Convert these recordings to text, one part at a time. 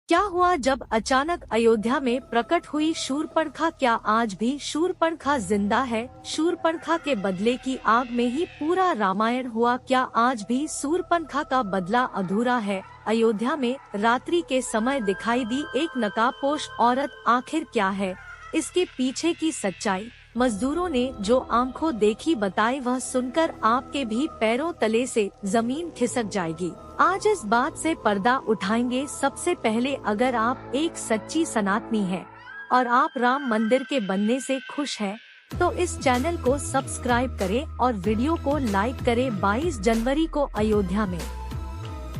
क्या हुआ जब अचानक अयोध्या में प्रकट हुई शूर्पणखा? क्या आज भी शूर्पणखा जिंदा है? शूर्पणखा के बदले की आग में ही पूरा रामायण हुआ। क्या आज भी शूर्पणखा का बदला अधूरा है? अयोध्या में रात्रि के समय दिखाई दी एक नकाबपोश औरत, आखिर क्या है इसके पीछे की सच्चाई? मजदूरों ने जो आंखों देखी बताई, वह सुनकर आपके भी पैरों तले से जमीन खिसक जाएगी। आज इस बात से पर्दा उठाएंगे। सबसे पहले, अगर आप एक सच्ची सनातनी हैं और आप राम मंदिर के बनने से खुश हैं, तो इस चैनल को सब्सक्राइब करें और वीडियो को लाइक करें। 22 जनवरी को अयोध्या में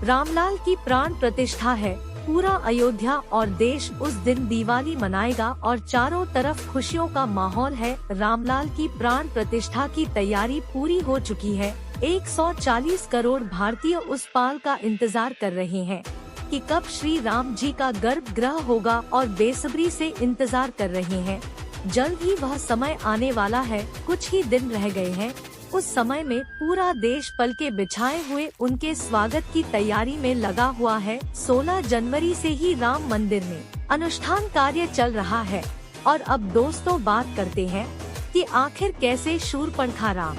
रामलाल की प्राण प्रतिष्ठा है। पूरा अयोध्या और देश उस दिन दिवाली मनाएगा और चारों तरफ खुशियों का माहौल है। रामलाल की प्राण प्रतिष्ठा की तैयारी पूरी हो चुकी है। 140 करोड़ भारतीय उस पल का इंतजार कर रहे हैं कि कब श्री राम जी का गर्भगृह होगा और बेसब्री से इंतजार कर रहे हैं। जल्द ही वह समय आने वाला है। कुछ ही दिन रह गए हैं। उस समय में पूरा देश पलके बिछाए हुए उनके स्वागत की तैयारी में लगा हुआ है। 16 जनवरी से ही राम मंदिर में अनुष्ठान कार्य चल रहा है। और अब दोस्तों, बात करते हैं कि आखिर कैसे शूर्पणखा राम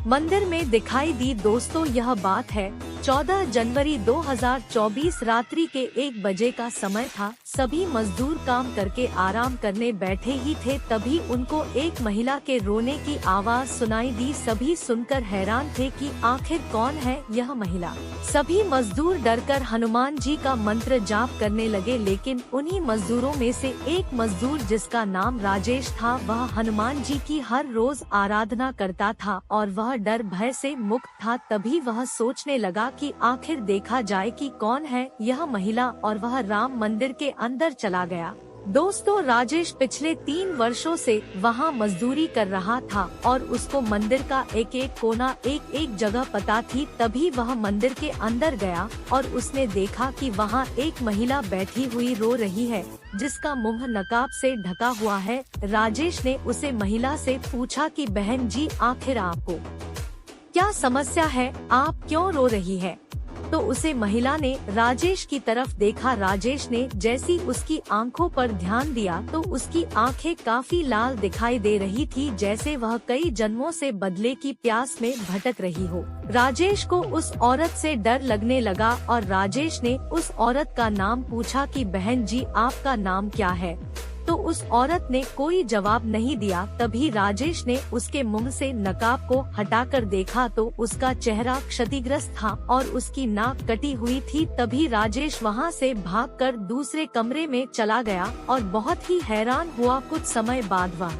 मंदिर में दिखाई दी। दोस्तों, यह बात है 14 जनवरी 2024 रात्रि के 1 बजे का समय था। सभी मजदूर काम करके आराम करने बैठे ही थे, तभी उनको एक महिला के रोने की आवाज सुनाई दी। सभी सुनकर हैरान थे कि आखिर कौन है यह महिला। सभी मजदूर डरकर हनुमान जी का मंत्र जाप करने लगे, लेकिन उन्हीं मजदूरों में से एक मजदूर, जिसका नाम राजेश था, वह हनुमान जी की हर रोज आराधना करता था और वह डर भय से मुक्त था। तभी वह सोचने लगा कि आखिर देखा जाए कि कौन है यह महिला, और वह राम मंदिर के अंदर चला गया। दोस्तों, राजेश पिछले 3 वर्षों से वहां मजदूरी कर रहा था और उसको मंदिर का एक एक कोना, एक एक जगह पता थी। तभी वह मंदिर के अंदर गया और उसने देखा कि वहां एक महिला बैठी हुई रो रही है, जिसका मुंह नकाब से ढका हुआ है। राजेश ने उसे महिला से पूछा कि बहन जी, आखिर आपको क्या समस्या है? आप क्यों रो रही है? तो उसे महिला ने राजेश की तरफ देखा। राजेश ने जैसी उसकी आंखों पर ध्यान दिया तो उसकी आंखें काफी लाल दिखाई दे रही थी, जैसे वह कई जन्मों से बदले की प्यास में भटक रही हो। राजेश को उस औरत से डर लगने लगा और राजेश ने उस औरत का नाम पूछा कि बहन जी, आपका नाम क्या है? तो उस औरत ने कोई जवाब नहीं दिया। तभी राजेश ने उसके मुंह से नकाब को हटाकर देखा तो उसका चेहरा क्षतिग्रस्त था और उसकी नाक कटी हुई थी। तभी राजेश वहां से भागकर दूसरे कमरे में चला गया और बहुत ही हैरान हुआ। कुछ समय बाद वह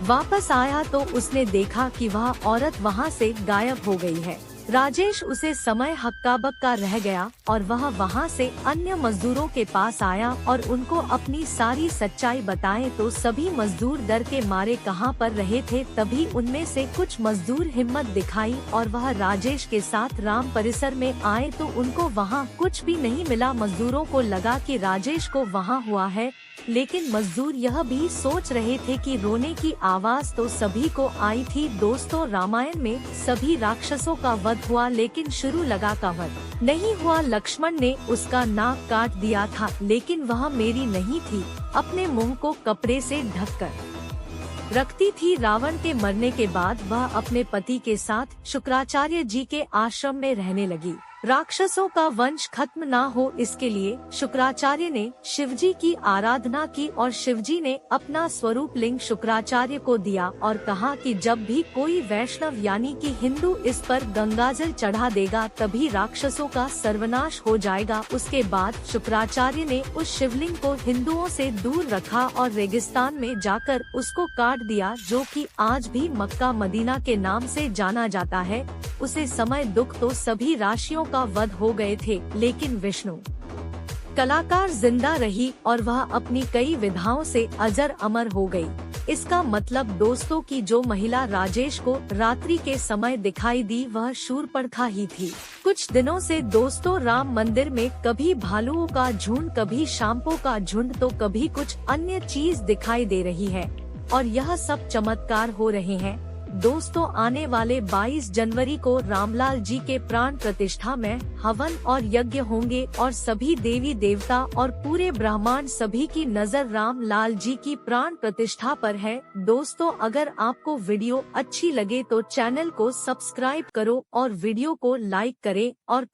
वापस आया तो उसने देखा कि वह औरत वहां से गायब हो गई है। राजेश उसे समय हक्का बक्का रह गया और वह वहां से अन्य मजदूरों के पास आया और उनको अपनी सारी सच्चाई बताए तो सभी मजदूर डर के मारे कहां पर रहे थे। तभी उनमें से कुछ मजदूर हिम्मत दिखाई और वह राजेश के साथ राम परिसर में आए तो उनको वहां कुछ भी नहीं मिला। मजदूरों को लगा कि राजेश को वहां हुआ है, लेकिन मजदूर यह भी सोच रहे थे कि रोने की आवाज तो सभी को आई थी। दोस्तों, रामायण में सभी राक्षसों का वध हुआ, लेकिन शुरू लगा का वध नहीं हुआ। लक्ष्मण ने उसका नाक काट दिया था, लेकिन वह मेरी नहीं थी, अपने मुंह को कपड़े से ढककर रखती थी। रावण के मरने के बाद वह अपने पति के साथ शुक्राचार्य जी के आश्रम में रहने लगी। राक्षसों का वंश खत्म ना हो, इसके लिए शुक्राचार्य ने शिवजी की आराधना की और शिवजी ने अपना स्वरूप लिंग शुक्राचार्य को दिया और कहा कि जब भी कोई वैष्णव यानी कि हिंदू इस पर गंगाजल चढ़ा देगा, तभी राक्षसों का सर्वनाश हो जाएगा। उसके बाद शुक्राचार्य ने उस शिवलिंग को हिंदुओं से दूर रखा और रेगिस्तान में जाकर उसको काट दिया, जो कि आज भी मक्का मदीना के नाम से जाना जाता है। उसे समय दुख तो सभी राशियों का वध हो गए थे, लेकिन विष्णु कलाकार जिंदा रही और वह अपनी कई विधाओं से अजर अमर हो गई। इसका मतलब दोस्तों की जो महिला राजेश को रात्रि के समय दिखाई दी, वह शूर्पणखा ही थी। कुछ दिनों से दोस्तों, राम मंदिर में कभी भालुओं का झुंड, कभी सांपों का झुंड, तो कभी कुछ अन्य चीज दिखाई दे रही है और यह सब चमत्कार हो रहे हैं। दोस्तों आने वाले 22 जनवरी को रामलाल जी के प्राण प्रतिष्ठा में हवन और यज्ञ होंगे और सभी देवी देवता और पूरे ब्रह्मांड सभी की नजर रामलाल जी की प्राण प्रतिष्ठा पर है। दोस्तों अगर आपको वीडियो अच्छी लगे तो चैनल को सब्सक्राइब करो और वीडियो को लाइक करें और